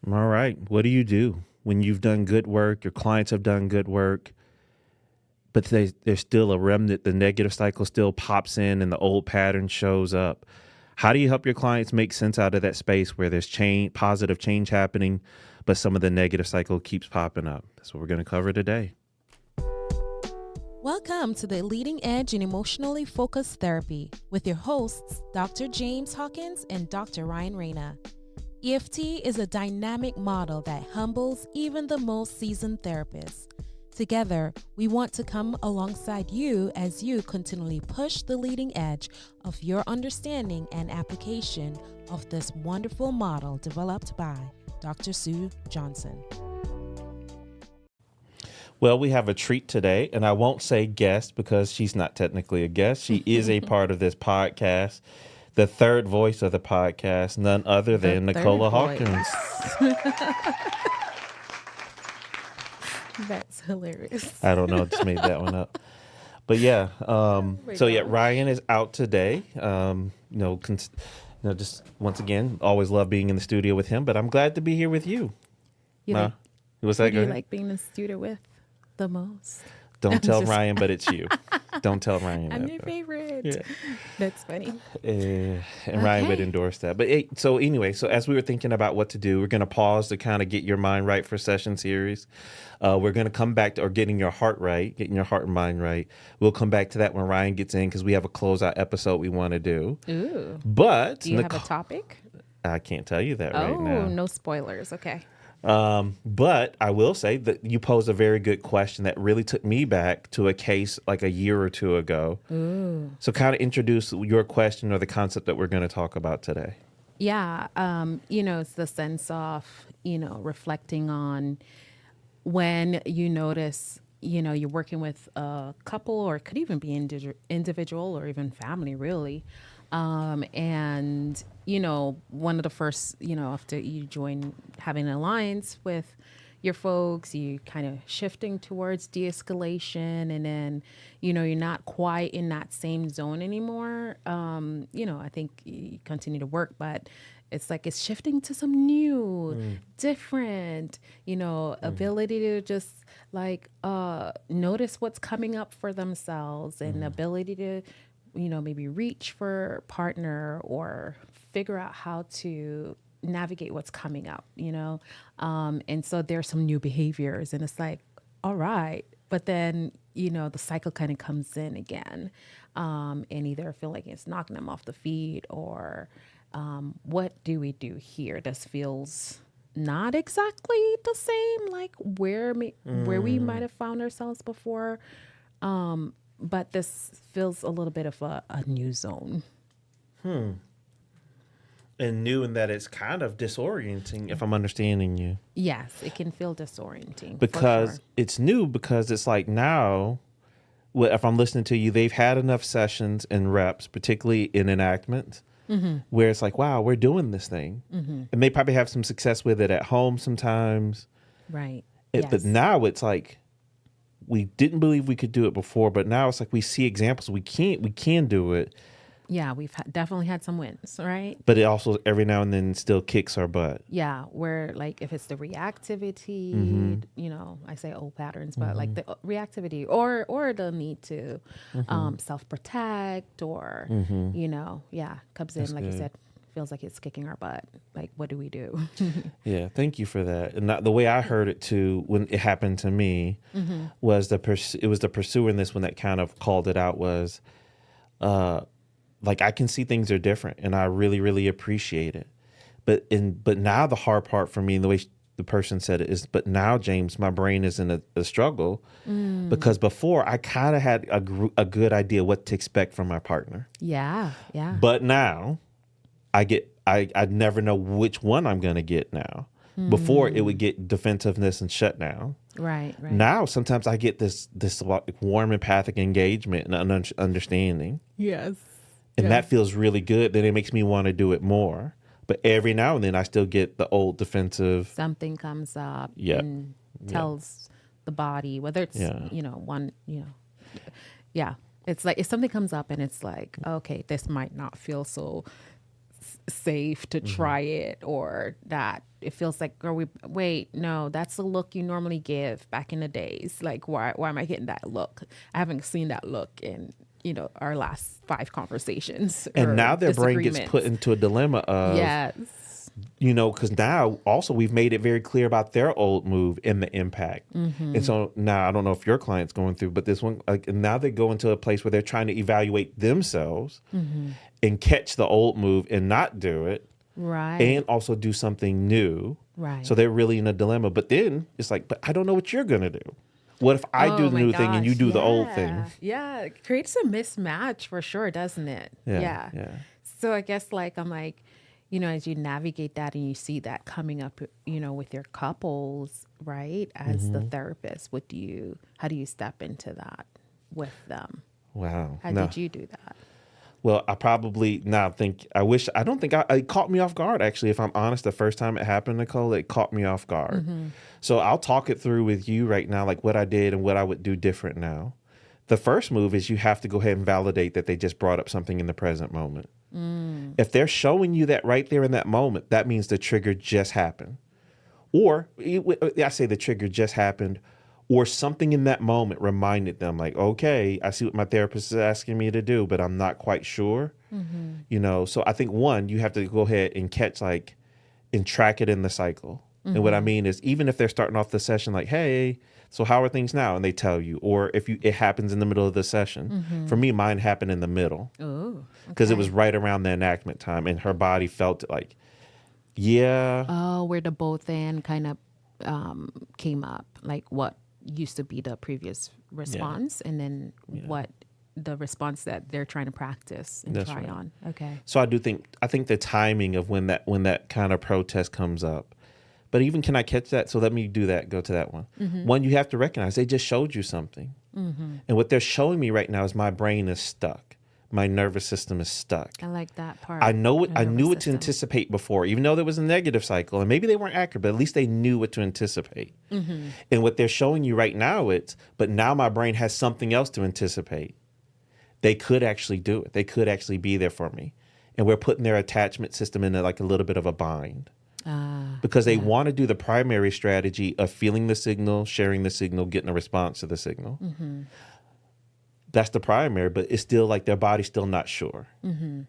All right. What do you do when you've done good work, your clients have done good work, but there's still a remnant, the negative cycle still pops in and the old pattern shows up? How do you help your clients make sense out of that space where there's positive change happening, but some of the negative cycle keeps popping up? That's what we're going to cover today. Welcome to the Leading Edge in Emotionally Focused Therapy with your hosts, Dr. James Hawkins and Dr. Ryan Rana. EFT is a dynamic model that humbles even the most seasoned therapists. Together, we want to come alongside you as you continually push the leading edge of your understanding and application of this wonderful model developed by Dr. Sue Johnson. Well, we have a treat today, and I won't say guest because she's not technically a guest. She is a part of this podcast. The third voice of the podcast, none other than Nicola Hawkins. That's hilarious. I don't know, just made that one up. But yeah, Ryan is out today. Just once again, always love being in the studio with him, but I'm glad to be here with you. What's that? Who do you like being in the studio with the most? Don't tell Ryan, but it's you. Don't tell Ryan. I'm your favorite. Yeah. That's funny. And Ryan would endorse that. But so as we were thinking about what to do, we're going to pause to kind of get your mind right for session series. We're going to come back to getting your heart and mind right. We'll come back to that when Ryan gets in because we have a closeout episode we want to do. Ooh. But do you have a topic? I can't tell you that right now. Oh, no spoilers. Okay. But I will say that you posed a very good question that really took me back to a case like a year or two ago. Ooh. So kind of introduce your question or the concept that we're going to talk about today. Yeah. It's the sense of, reflecting on when you notice, you're working with a couple, or it could even be individual or even family, really. And one of the first, after you join having an alliance with your folks, you kind of shifting towards de-escalation, and then, you're not quite in that same zone anymore. I think you continue to work, but it's like it's shifting to some new, different, ability to just like notice what's coming up for themselves, and ability to maybe reach for a partner or figure out how to navigate what's coming up, and so there's some new behaviors, and it's like, all right, but then, the cycle kind of comes in again, and either feel like it's knocking them off the feet, or what do we do here? This feels not exactly the same, like where we might have found ourselves before. But this feels a little bit of a new zone. And new in that it's kind of disorienting, if I'm understanding you. Yes, it can feel disorienting. Because it's new, because it's like now, if I'm listening to you, they've had enough sessions and reps, particularly in enactment, where it's like, wow, we're doing this thing. And they probably have some success with it at home sometimes. Right. But now it's like, we didn't believe we could do it before, but now it's like we see examples. We can do it. Yeah, we've definitely had some wins, right? But it also every now and then still kicks our butt. Yeah, where like if it's the reactivity, I say old patterns, but like the reactivity or the need to self-protect or, comes in, like you said, feels like it's kicking our butt. Like, what do we do? Yeah, thank you for that. And the way I heard it too, when it happened to me, was the pursuer in this one that kind of called it out was, like, I can see things are different, and I really, really appreciate it. But now the hard part for me, and the way the person said it is, but now, James, my brain is in a struggle because before I kind of had a good idea what to expect from my partner. Yeah. But now I never know which one I'm going to get now. Before it would get defensiveness and shutdown. Right. Now sometimes I get this warm empathic engagement and understanding. Yes. And that feels really good. Then it makes me want to do it more. But every now and then I still get the old defensive. Something comes up and tells the body, whether it's, it's like if something comes up and it's like, okay, this might not feel so safe to try it, or that it feels like, wait, no, that's the look you normally give back in the days. Like, why am I getting that look? I haven't seen that look in, our last 5 conversations. And now their brain gets put into a dilemma of, yes, because now also we've made it very clear about their old move and the impact. And so now I don't know if your client's going through, but this one, now they go into a place where they're trying to evaluate themselves and catch the old move and not do it. Right. And also do something new. Right. So they're really in a dilemma. But then it's like, but I don't know what you're going to do. What if I do the new thing and you do the old thing? Yeah. It creates a mismatch for sure, doesn't it? Yeah. So I guess I'm like, as you navigate that and you see that coming up, with your couples, right? As the therapist, how do you step into that with them? Wow. How did you do that? Well, I probably it caught me off guard, actually, if I'm honest. The first time it happened, Nicole, it caught me off guard. So I'll talk it through with you right now, like what I did and what I would do different now. The first move is you have to go ahead and validate that they just brought up something in the present moment. If they're showing you that right there in that moment, that means the trigger just happened. Or I say the trigger just happened, or something in that moment reminded them, like, okay, I see what my therapist is asking me to do, but I'm not quite sure. So I think, one, you have to go ahead and catch, and track it in the cycle. And what I mean is, even if they're starting off the session like, hey, so how are things now? And they tell you, or if it happens in the middle of the session. For me, mine happened in the middle. Because it was right around the enactment time, and her body felt it like, yeah. Oh, where the both and kind of came up, like what used to be the previous response, and then what the response that they're trying to practice and try on. Okay. So I think the timing of when that kind of protest comes up. But even, can I catch that? So let me do that. Go to that one. One, you have to recognize they just showed you something. And what they're showing me right now is my brain is stuck. My nervous system is stuck. I like that part. I knew what to anticipate before, even though there was a negative cycle, and maybe they weren't accurate, but at least they knew what to anticipate. And what they're showing you right now, but now my brain has something else to anticipate. They could actually do it. They could actually be there for me. And we're putting their attachment system in like a little bit of a bind. Because they want to do the primary strategy of feeling the signal, sharing the signal, getting a response to the signal. That's the primary, but it's still like their body's still not sure.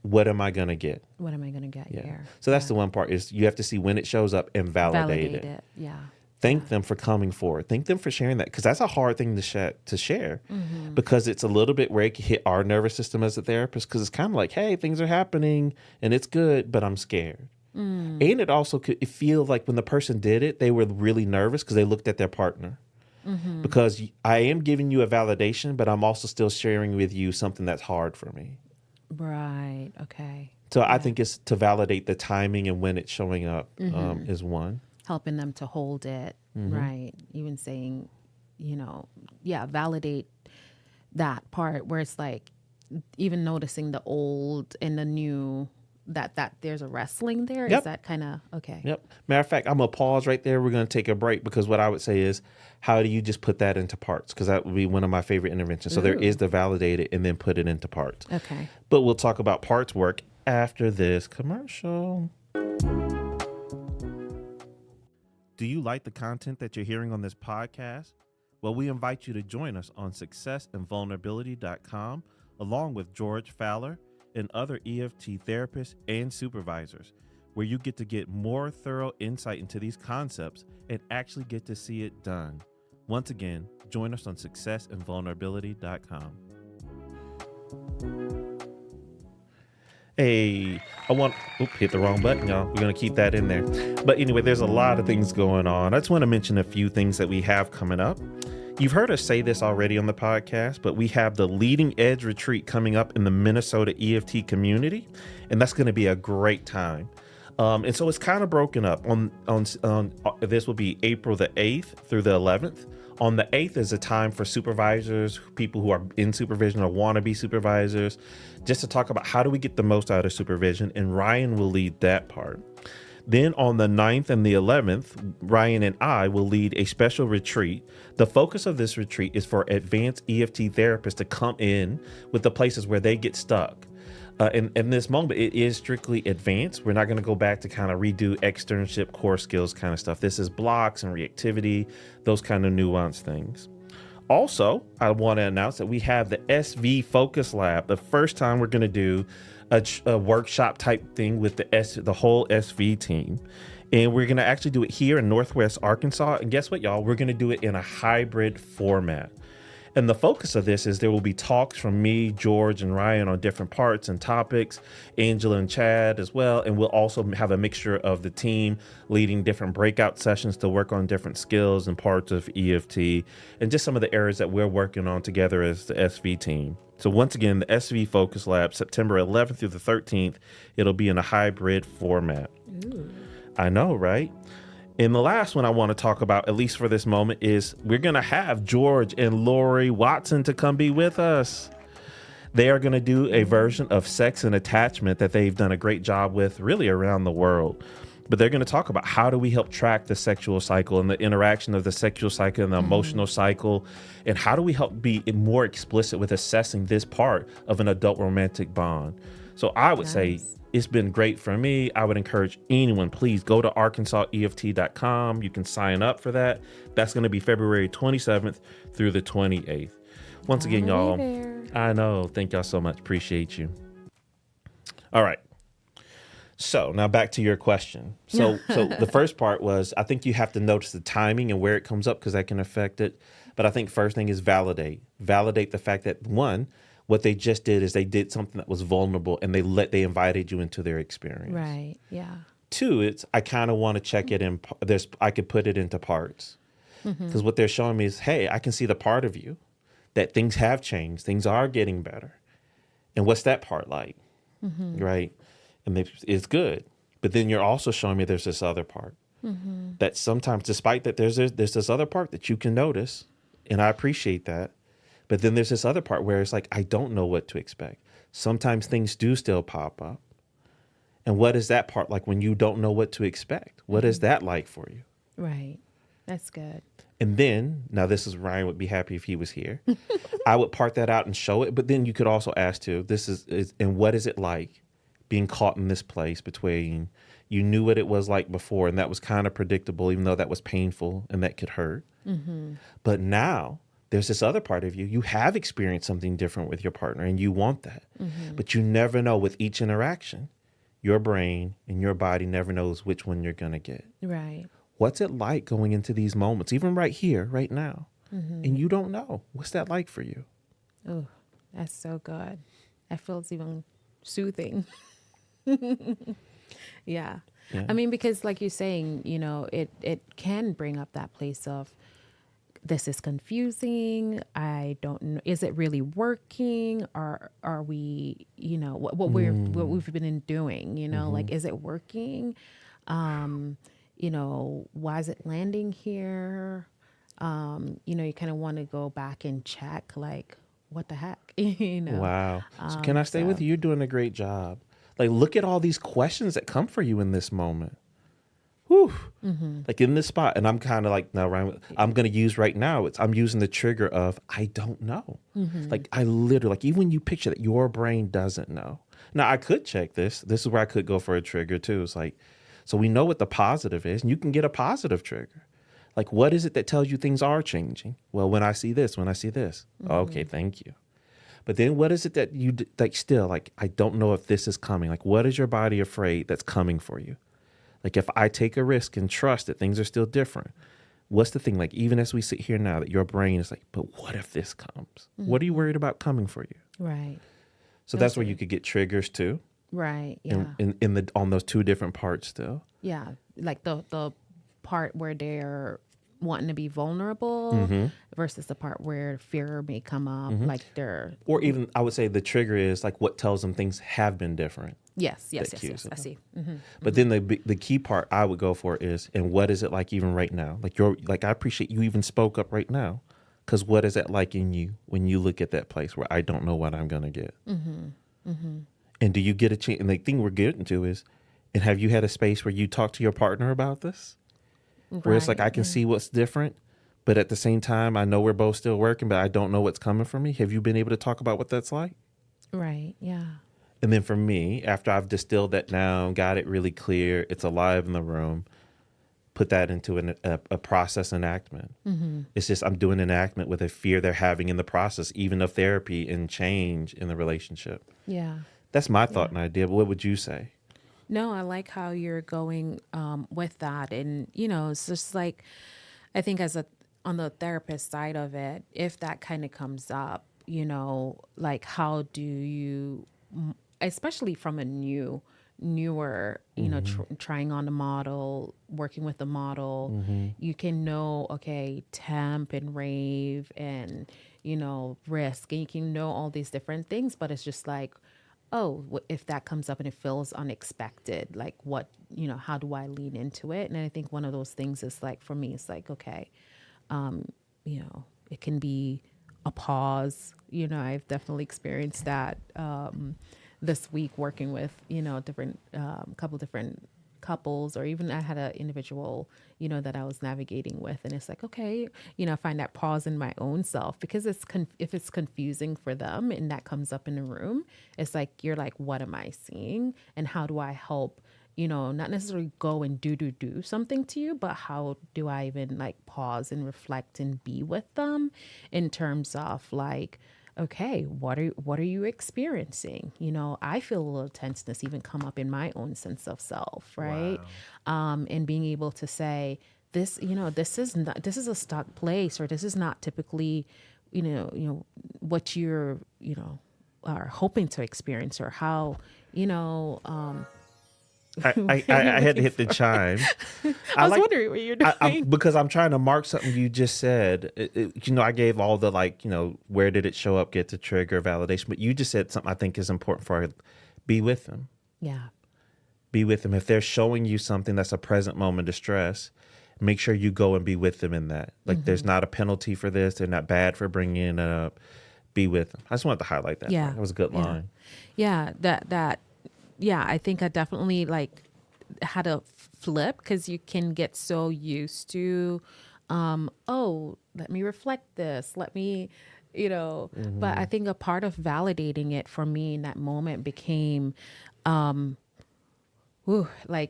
What am I going to get? What am I going to get here? So that's the one part, is you have to see when it shows up and validate it. Yeah. Thank them for coming forward. Thank them for sharing that, because that's a hard thing to share because it's a little bit where it can hit our nervous system as a therapist, because it's kind of like, hey, things are happening and it's good, but I'm scared. And it also could feel like when the person did it, they were really nervous because they looked at their partner. Because I am giving you a validation, but I'm also still sharing with you something that's hard for me. Right. Okay. So I think it's to validate the timing and when it's showing up is one. Helping them to hold it. Right. Even saying, validate that part where it's like even noticing the old and the new, that there's a wrestling there. Is that kind of okay? Yep. Matter of fact, I'm going to pause right there. We're going to take a break, because what I would say is, how do you just put that into parts? Because that would be one of my favorite interventions. So there is the validate it and then put it into parts. Okay. But we'll talk about parts work after this commercial. Do you like the content that you're hearing on this podcast? Well, we invite you to join us on successandvulnerability.com, along with George Fowler and other EFT therapists and supervisors, where you get to get more thorough insight into these concepts and actually get to see it done. Once again, join us on successandvulnerability.com. Hey, hit the wrong button, y'all. We're going to keep that in there. But anyway, there's a lot of things going on. I just want to mention a few things that we have coming up. You've heard us say this already on the podcast, but we have the Leading Edge Retreat coming up in the Minnesota EFT community, and that's going to be a great time. And so it's kind of broken up. On this will be April the 8th through the 11th. On the 8th is a time for supervisors, people who are in supervision or want to be supervisors, just to talk about how do we get the most out of supervision, and Ryan will lead that part. Then on the 9th and the 11th, Ryan and I will lead a special retreat. The focus of this retreat is for advanced EFT therapists to come in with the places where they get stuck. in this moment, it is strictly advanced. We're not going to go back to kind of redo externship, core skills kind of stuff. This is blocks and reactivity, those kind of nuanced things. Also, I want to announce that we have the SV Focus Lab. The first time we're going to do a workshop type thing with the whole SV team. And we're going to actually do it here in Northwest Arkansas. And guess what, y'all? We're going to do it in a hybrid format. And the focus of this is there will be talks from me, George, and Ryan on different parts and topics, Angela and Chad as well. And we'll also have a mixture of the team leading different breakout sessions to work on different skills and parts of EFT and just some of the areas that we're working on together as the SV team. So once again, the SV Focus Lab, September 11th through the 13th, it'll be in a hybrid format. Ooh. I know, right? And the last one I want to talk about, at least for this moment, is we're going to have George and Lori Watson to come be with us. They are going to do a version of sex and attachment that they've done a great job with really around the world. But they're going to talk about how do we help track the sexual cycle and the interaction of the sexual cycle and the emotional cycle, and how do we help be more explicit with assessing this part of an adult romantic bond. So I would say it's been great for me. I would encourage anyone, please go to arkansaseft.com. You can sign up for that. That's going to be February 27th through the 28th. Once again, y'all, I know. Thank y'all so much. Appreciate you. All right. So now back to your question. So the first part was, I think you have to notice the timing and where it comes up because that can affect it. But I think first thing is validate the fact that, one, what they just did is they did something that was vulnerable and they invited you into their experience. Right. Yeah. Two, it's I kind of want to check it in. I could put it into parts because what they're showing me is, hey, I can see the part of you that things have changed. Things are getting better. And what's that part like? Right. And it's good. But then you're also showing me there's this other part that sometimes, despite that, there's this other part that you can notice. And I appreciate that. But then there's this other part where it's like, I don't know what to expect. Sometimes things do still pop up. And what is that part like when you don't know what to expect? What is that like for you? Right. That's good. And then, now this is, Ryan would be happy if he was here. I would part that out and show it. But then you could also ask too, and what is it like being caught in this place between you knew what it was like before and that was kind of predictable, even though that was painful and that could hurt. But now, there's this other part of you. You have experienced something different with your partner and you want that. But you never know with each interaction. Your brain and your body never knows which one you're going to get. Right. What's it like going into these moments, even right here, right now? And you don't know. What's that like for you? Oh, that's so good. That feels even soothing. Yeah. I mean, because like you're saying, it can bring up that place of, this is confusing. I don't know. Is it really working? Or are we, what we've been doing, like, is it working? Why is it landing here? You kind of want to go back and check, like, what the heck, Wow. So can I stay with you? You're doing a great job. Like, look at all these questions that come for you in this moment. Whew. Like in this spot. And I'm kind of like, now, Ryan, I'm going to use right now, I'm using the trigger of, I don't know. Like I literally, like even when you picture that your brain doesn't know. Now I could check this. This is where I could go for a trigger too. It's like, so we know what the positive is and you can get a positive trigger. Like, what is it that tells you things are changing? Well, when I see this. Okay, thank you. But then what is it that you like still, like, I don't know if this is coming. Like, what is your body afraid that's coming for you? Like, if I take a risk and trust that things are still different, what's the thing? Like, even as we sit here now, that your brain is like, but what if this comes? What are you worried about coming for you? Right. So that's where you could get triggers too. Right. Yeah. On those two different parts still. Yeah. Like the part where they're wanting to be vulnerable versus the part where fear may come up, like they're... Or even, I would say the trigger is like what tells them things have been different. Yes, I see. But then the key part I would go for is, and what is it like even right now? Like I appreciate you even spoke up right now, because what is that like in you when you look at that place where I don't know what I'm going to get? And do you get a chance? And the thing we're getting to is, and have you had a space where you talk to your partner about this? Where it's like, I can see what's different, but at the same time, I know we're both still working, but I don't know what's coming for me. Have you been able to talk about what that's like? Right. Yeah. And then for me, after I've distilled that down, got it really clear, it's alive in the room, put that into a process enactment. It's just I'm doing enactment with a fear they're having in the process, even of therapy and change in the relationship. Yeah. That's my thought and idea. But what would you say? No, I like how you're going with that. And, you know, it's just like, I think on the therapist side of it, if that kind of comes up, you know, like how do you, especially from a newer, you know, trying on the model, working with the model, you can know, okay, temp and rave and, you know, risk, and you can know all these different things, but it's just like, oh, if that comes up and it feels unexpected, like what, you know, how do I lean into it? And I think one of those things is like, for me, it's like, okay, you know, it can be a pause. You know, I've definitely experienced that this week working with, you know, different, couple different couples, or even I had an individual, you know, that I was navigating with, and it's like, okay, you know, I find that pause in my own self, because if it's confusing for them and that comes up in the room, it's like, you're like, what am I seeing? And how do I help, you know, not necessarily go and do something to you, but how do I even like pause and reflect and be with them in terms of like, okay, what are you experiencing? You know, I feel a little tenseness even come up in my own sense of self, right? Wow. And being able to say, this, you know, this is a stuck place, or this is not typically, you know, what you're, you know, are hoping to experience, or how, you know, I had to hit the chime. I was wondering what you're doing. Because I'm trying to mark something you just said. You know, I gave all the, like, you know, where did it show up, get to trigger, validation. But you just said something I think is important for her. Be with them. Yeah. Be with them. If they're showing you something that's a present moment of stress, make sure you go and be with them in that. Like, there's not a penalty for this. They're not bad for bringing it up. Be with them. I just wanted to highlight that. Yeah. That was a good line. Yeah. Yeah, I think I definitely like had a flip, because you can get so used to, oh, let me reflect this. Let me, you know, but I think a part of validating it for me in that moment became, like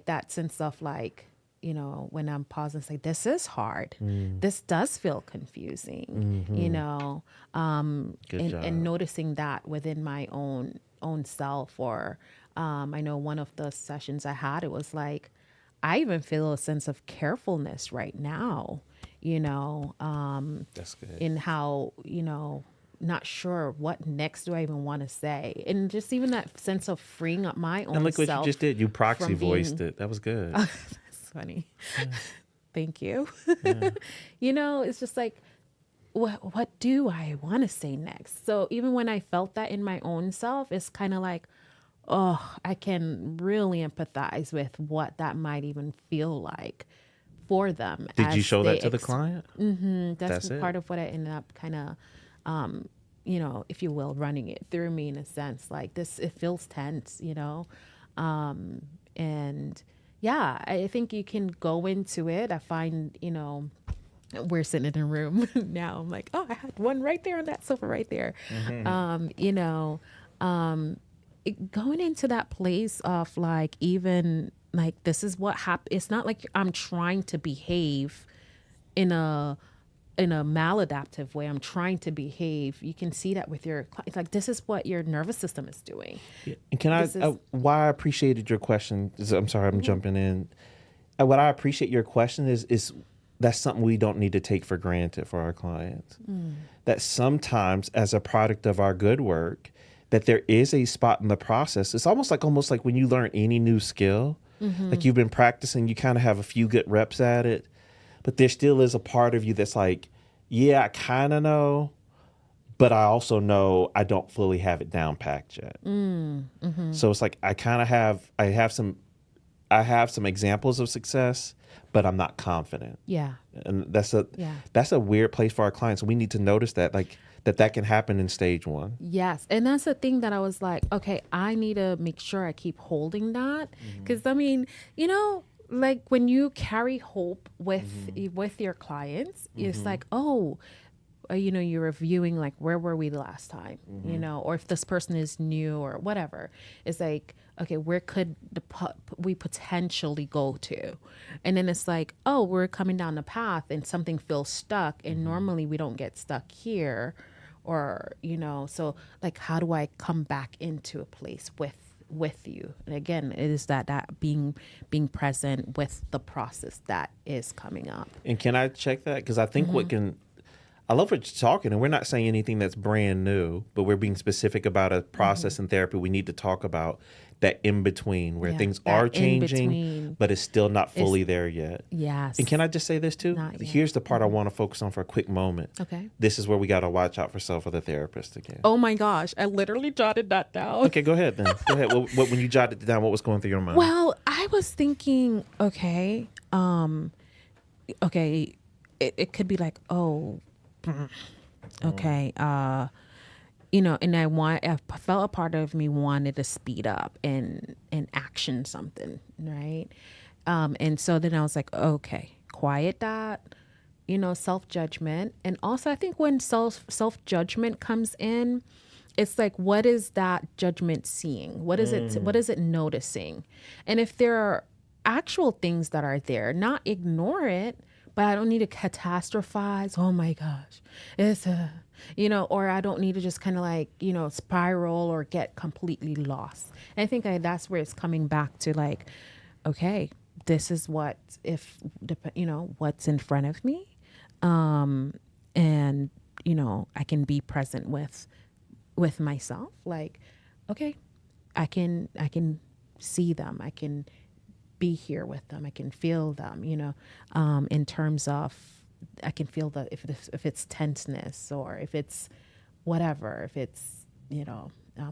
that sense of like, you know, when I'm pausing, say, this is hard. This does feel confusing, you know, and noticing that within my own self, or, I know one of the sessions I had, it was like, I even feel a sense of carefulness right now, you know, That's good. in how, you know, not sure what next do I even want to say. And just even that sense of freeing up my own self. And look what you just did. You proxy voiced being, it. That was good. That's funny. Yeah. Thank you. Yeah. You know, it's just like, what do I want to say next? So even when I felt that in my own self, it's kind of like, oh, I can really empathize with what that might even feel like for them. Did you show that to the client? That's part of what I ended up kind of, you know, if you will, running it through me in a sense. Like this, it feels tense, you know? And yeah, I think you can go into it. I find, you know, we're sitting in a room now. I'm like, oh, I had one right there on that sofa right there. You know, going into that place of like, even like, this is what happened. It's not like I'm trying to behave in a maladaptive way. I'm trying to behave. You can see that with your, it's like, this is what your nervous system is doing. Yeah. And can why I appreciated your question is, I'm sorry, I'm jumping in. What I appreciate your question is that's something we don't need to take for granted for our clients. That sometimes, as a product of our good work, that there is a spot in the process. It's almost like when you learn any new skill, like you've been practicing, you kind of have a few good reps at it, but there still is a part of you that's like, yeah, I kind of know, but I also know I don't fully have it down packed yet. So it's like I have some examples of success, but I'm not confident. Yeah. And that's a weird place for our clients. We need to notice that, like, that can happen in stage one. Yes. And that's the thing that I was like, okay, I need to make sure I keep holding that. Because I mean, you know, like when you carry hope with your clients, it's like, oh, you're reviewing like, where were we the last time, or if this person is new or whatever, it's like, okay, where could we potentially go to? And then it's like, oh, we're coming down the path and something feels stuck. And normally we don't get stuck here, or, so like, how do I come back into a place with you? And again, it is that being present with the process that is coming up. And can I check that? Because I think I love what you're talking, and we're not saying anything that's brand new, but we're being specific about a process in therapy we need to talk about, that in between where things are changing, but it's still not fully there yet. Yes. And can I just say this too? Here's the part I want to focus on for a quick moment. Okay. This is where we got to watch out for self-other therapists again. Oh my gosh, I literally jotted that down. Okay, go ahead then. Go ahead. When you jotted it down, what was going through your mind? Well, I was thinking, okay, it could be like, oh, okay, and I felt a part of me wanted to speed up and action something, right? And so then I was like, okay, quiet that, self-judgment. And also I think when self-judgment comes in, it's like, what is that judgment seeing? What is it noticing? And if there are actual things that are there, not ignore it, but I don't need to catastrophize. Oh my gosh, it's or I don't need to just kind of like, spiral or get completely lost. And I think that's where it's coming back to like, okay, this is what's in front of me. And, I can be present with myself. Like, okay, I can see them. I can be here with them. I can feel them, in terms of, I can feel that if it's tenseness, or if it's whatever, if it's,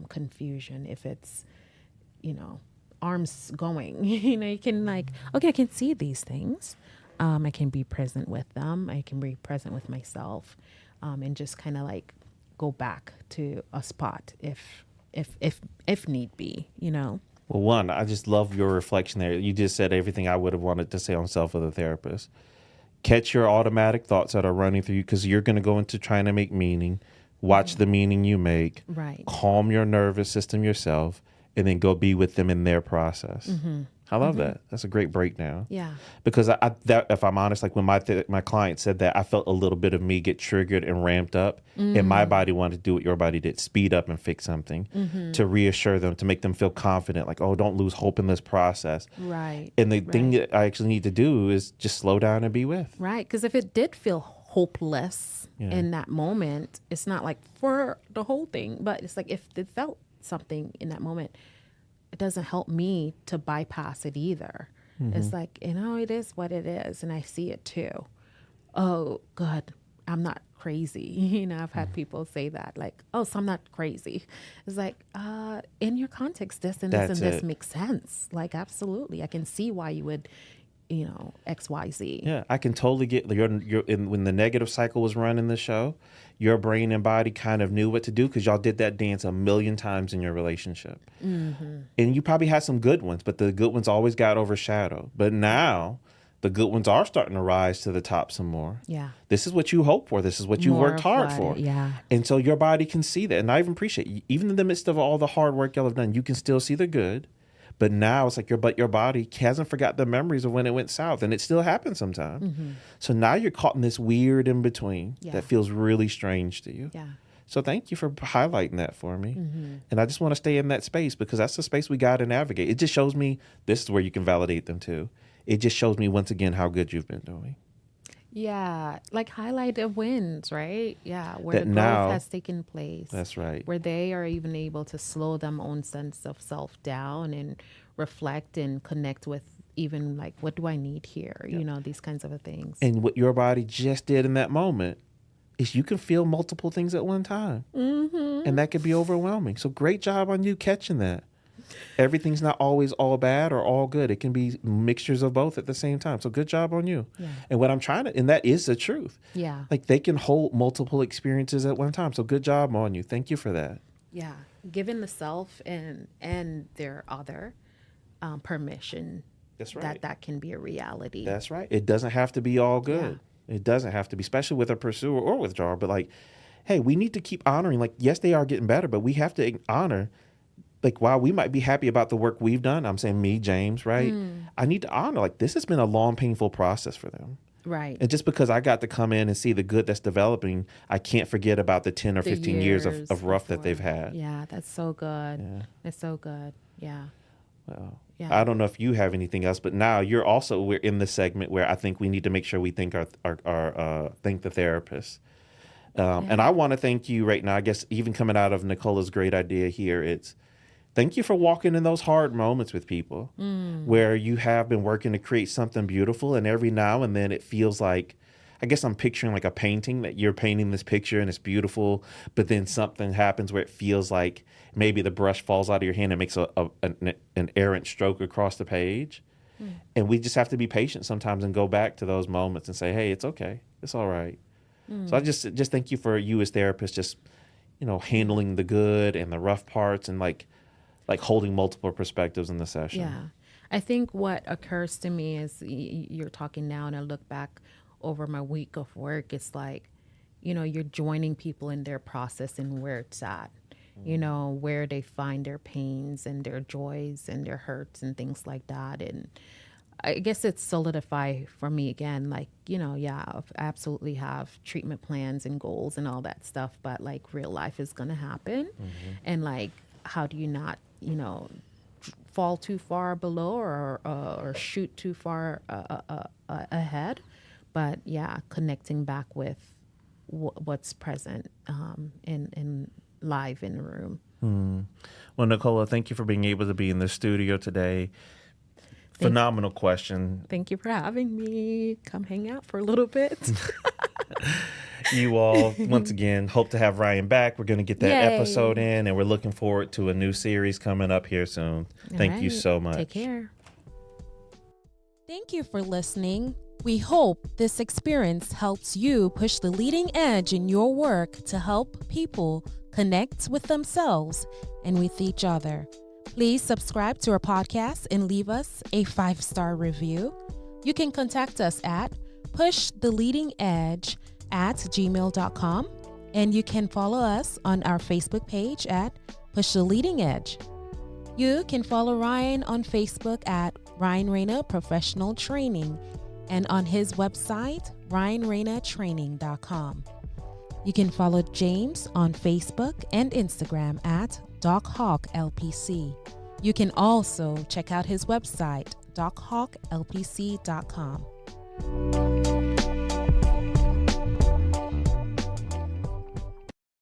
confusion, if it's, arms going, you can like, okay, I can see these things. I can be present with them. I can be present with myself, and just kind of like go back to a spot if need be, Well, one, I just love your reflection there. You just said everything I would have wanted to say on self-other therapists. Catch your automatic thoughts that are running through you, because you're going to go into trying to make meaning. Watch the meaning you make. Right. Calm your nervous system yourself, and then go be with them in their process. I love that. That's a great breakdown. Yeah. Because that, if I'm honest, like when my client said that, I felt a little bit of me get triggered and ramped up, and my body wanted to do what your body did, speed up and fix something to reassure them, to make them feel confident, like, oh, don't lose hope in this process. Right. And the thing that I actually need to do is just slow down and be with. Right. Because if it did feel hopeless in that moment, it's not like for the whole thing, but it's like if it felt something in that moment, it doesn't help me to bypass it either. It's like, it is what it is. And I see it too. Oh, good. I'm not crazy. I've had people say that, like, oh, so I'm not crazy. It's like, in your context, this and this and this makes sense. Like, absolutely. I can see why you would, X, Y, Z. Yeah, I can totally get when the negative cycle was running the show, your brain and body kind of knew what to do, because y'all did that dance a million times in your relationship. And you probably had some good ones, but the good ones always got overshadowed. But now the good ones are starting to rise to the top some more. Yeah. This is what you hoped for. This is what you worked hard for. Yeah. And so your body can see that. And I even appreciate, even in the midst of all the hard work y'all have done, you can still see the good. But now it's like your body hasn't forgot the memories of when it went south, and it still happens sometimes. So now you're caught in this weird in between that feels really strange to you. Yeah. So thank you for highlighting that for me. And I just want to stay in that space, because that's the space we got to navigate. It just shows me, this is where you can validate them too. It just shows me once again how good you've been doing. Yeah, like highlight the wins, right? Yeah, where the growth has taken place. That's right. Where they are even able to slow their own sense of self down and reflect and connect with even like, what do I need here? These kinds of things. And what your body just did in that moment is you can feel multiple things at one time. And that could be overwhelming. So great job on you catching that. Everything's not always all bad or all good. It can be mixtures of both at the same time. So good job on you. Yeah. And what I'm and that is the truth. Yeah. Like they can hold multiple experiences at one time. So good job on you. Thank you for that. Yeah. Giving the self and their other permission. That's right. That can be a reality. That's right. It doesn't have to be all good. It doesn't have to be, especially with a pursuer or withdrawer. But like, hey, we need to keep honoring, like, yes, they are getting better, but we have to honor, like, while we might be happy about the work we've done, I'm saying me, James, right? I need to honor, like, this has been a long, painful process for them. Right. And just because I got to come in and see the good that's developing, I can't forget about the 10 or 15 years of rough that they've had. Yeah, that's so good. Yeah. That's so good. Yeah. Well, Yeah. I don't know if you have anything else, but now we're in the segment where I think we need to make sure we thank thank the therapists. And I want to thank you right now. I guess even coming out of Nicola's great idea here, it's thank you for walking in those hard moments with people where you have been working to create something beautiful. And every now and then it feels like, I guess I'm picturing like a painting, that you're painting this picture and it's beautiful, but then something happens where it feels like maybe the brush falls out of your hand and makes an errant stroke across the page. And we just have to be patient sometimes and go back to those moments and say, hey, it's okay. It's all right. So I just thank you for you as therapists, just, handling the good and the rough parts and like holding multiple perspectives in the session. Yeah. I think what occurs to me is you're talking now and I look back over my week of work. It's like, you're joining people in their process and where it's at, where they find their pains and their joys and their hurts and things like that. And I guess it's solidified for me again, like, I absolutely have treatment plans and goals and all that stuff, but like real life is going to happen. And like, how do you not, fall too far below or shoot too far ahead? But yeah, connecting back with what's present in live in the room. Well, Nicola, thank you for being able to be in the studio today. Phenomenal question. Thank you for having me. Come hang out for a little bit. You all, once again, hope to have Ryan back. We're going to get that episode in, and we're looking forward to a new series coming up here soon. Thank you so much. Take care. Thank you for listening. We hope this experience helps you push the leading edge in your work to help people connect with themselves and with each other. Please subscribe to our podcast and leave us a 5-star review. You can contact us at pushtheleadingedge@gmail.com, and you can follow us on our Facebook page at Push the Leading Edge. You can follow Ryan on Facebook at Ryan Rana Professional Training and on his website, ryanranatraining.com. You can follow James on Facebook and Instagram at DocHawkLPC. You can also check out his website, DocHawkLPC.com.